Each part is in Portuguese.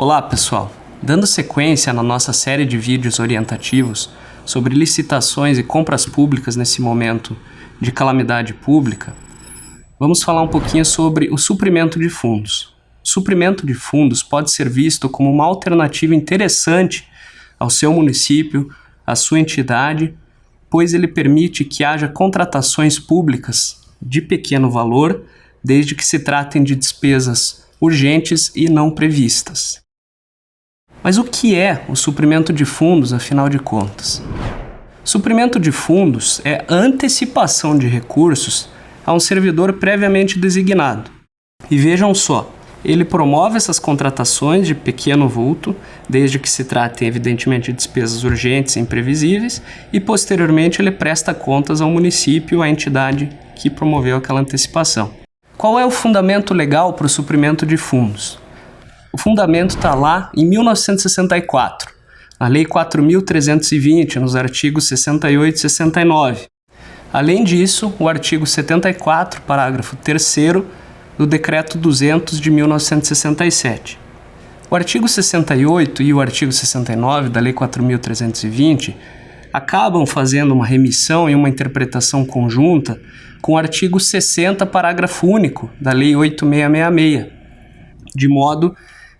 Olá pessoal, dando sequência na nossa série de vídeos orientativos sobre licitações e compras públicas nesse momento de calamidade pública, vamos falar um pouquinho sobre o suprimento de fundos. O suprimento de fundos pode ser visto como uma alternativa interessante ao seu município, à sua entidade, pois ele permite que haja contratações públicas de pequeno valor, desde que se tratem de despesas urgentes e não previstas. Mas o que é o suprimento de fundos, afinal de contas? Suprimento de fundos é a antecipação de recursos a um servidor previamente designado. E vejam só, ele promove essas contratações de pequeno vulto, desde que se tratem, evidentemente, de despesas urgentes e imprevisíveis, e posteriormente ele presta contas ao município, à entidade que promoveu aquela antecipação. Qual é o fundamento legal para o suprimento de fundos? O fundamento está lá em 1964, na Lei 4.320, nos artigos 68 e 69. Além disso, o artigo 74, parágrafo 3º, do Decreto 200 de 1967. O artigo 68 e o artigo 69 da Lei 4.320 acabam fazendo uma remissão e uma interpretação conjunta com o artigo 60, parágrafo único da Lei 8.666, de modo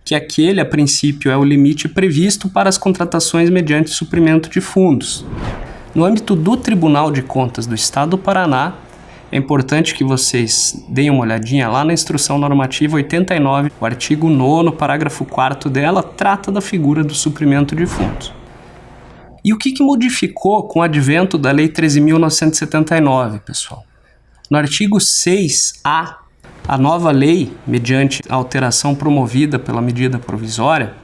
que aquele, a princípio, é o limite previsto para as contratações mediante suprimento de fundos. No âmbito do Tribunal de Contas do Estado do Paraná, é importante que vocês deem uma olhadinha lá na Instrução Normativa 89, o artigo 9º, parágrafo 4º dela, trata da figura do suprimento de fundos. E o que modificou com o advento da Lei 13.979, pessoal? No artigo 6A, a nova lei, mediante a alteração promovida pela medida provisória,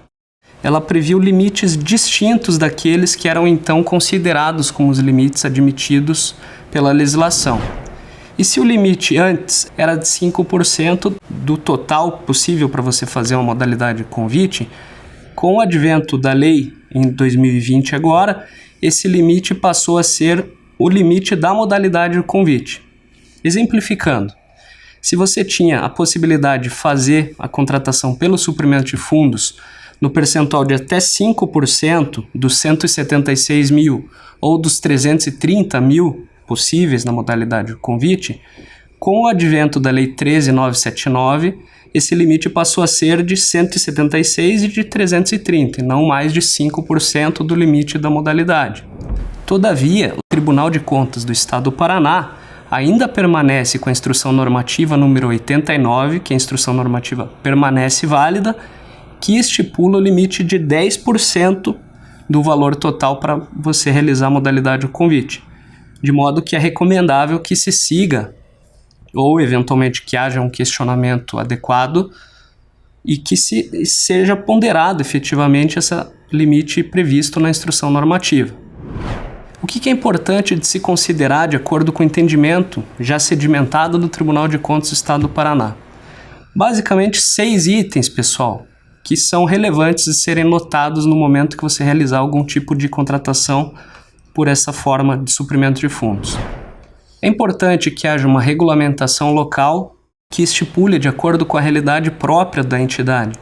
ela previu limites distintos daqueles que eram então considerados como os limites admitidos pela legislação. E se o limite antes era de 5% do total possível para você fazer uma modalidade de convite, com o advento da lei em 2020 agora, esse limite passou a ser o limite da modalidade de convite. Exemplificando, se você tinha a possibilidade de fazer a contratação pelo suprimento de fundos no percentual de até 5% dos 176 mil ou dos 330 mil possíveis na modalidade de convite, com o advento da Lei 13.979, esse limite passou a ser de 176 e de 330, e não mais de 5% do limite da modalidade. Todavia, o Tribunal de Contas do Estado do Paraná ainda permanece com a Instrução Normativa número 89, que a Instrução Normativa permanece válida, que estipula o limite de 10% do valor total para você realizar a modalidade de convite. De modo que é recomendável que se siga, ou eventualmente que haja um questionamento adequado, e que seja ponderado efetivamente esse limite previsto na Instrução Normativa. O que é importante de se considerar de acordo com o entendimento já sedimentado do Tribunal de Contas do Estado do Paraná? Basicamente 6 itens, pessoal, que são relevantes de serem notados no momento que você realizar algum tipo de contratação por essa forma de suprimento de fundos. É importante que haja uma regulamentação local que estipule de acordo com a realidade própria da entidade.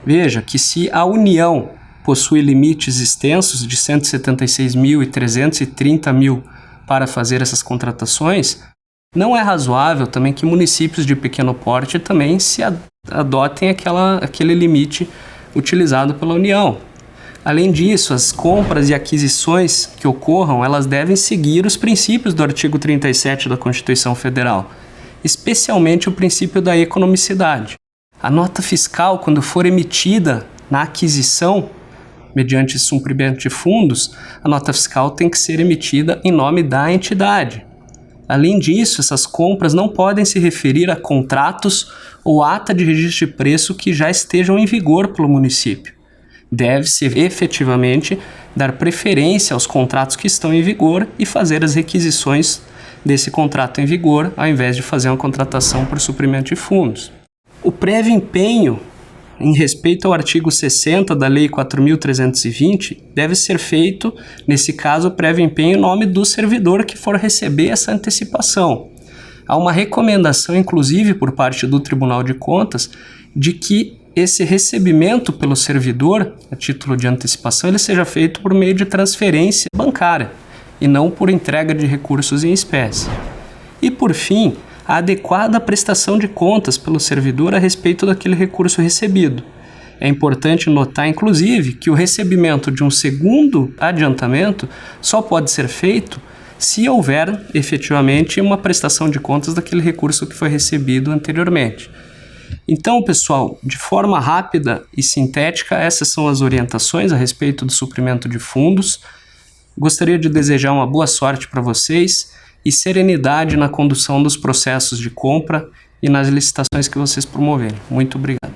Veja que se a União possui limites extensos de 176 mil e 330 mil para fazer essas contratações, não é razoável também que municípios de pequeno porte também se adotem aquele limite utilizado pela União. Além disso, as compras e aquisições que ocorram, elas devem seguir os princípios do artigo 37 da Constituição Federal, especialmente o princípio da economicidade. A nota fiscal, quando for emitida na aquisição, mediante suprimento de fundos, a nota fiscal tem que ser emitida em nome da entidade. Além disso, essas compras não podem se referir a contratos ou ata de registro de preço que já estejam em vigor pelo município. Deve-se efetivamente dar preferência aos contratos que estão em vigor e fazer as requisições desse contrato em vigor, ao invés de fazer uma contratação por suprimento de fundos. O prévio empenho, em respeito ao artigo 60 da Lei 4.320, deve ser feito, nesse caso, o prévio empenho em nome do servidor que for receber essa antecipação. Há uma recomendação, inclusive, por parte do Tribunal de Contas, de que esse recebimento pelo servidor, a título de antecipação, ele seja feito por meio de transferência bancária e não por entrega de recursos em espécie. E, por fim, a adequada prestação de contas pelo servidor a respeito daquele recurso recebido. É importante notar, inclusive, que o recebimento de um segundo adiantamento só pode ser feito se houver efetivamente uma prestação de contas daquele recurso que foi recebido anteriormente. Então, pessoal, de forma rápida e sintética, essas são as orientações a respeito do suprimento de fundos. Gostaria de desejar uma boa sorte para vocês e serenidade na condução dos processos de compra e nas licitações que vocês promoverem. Muito obrigado.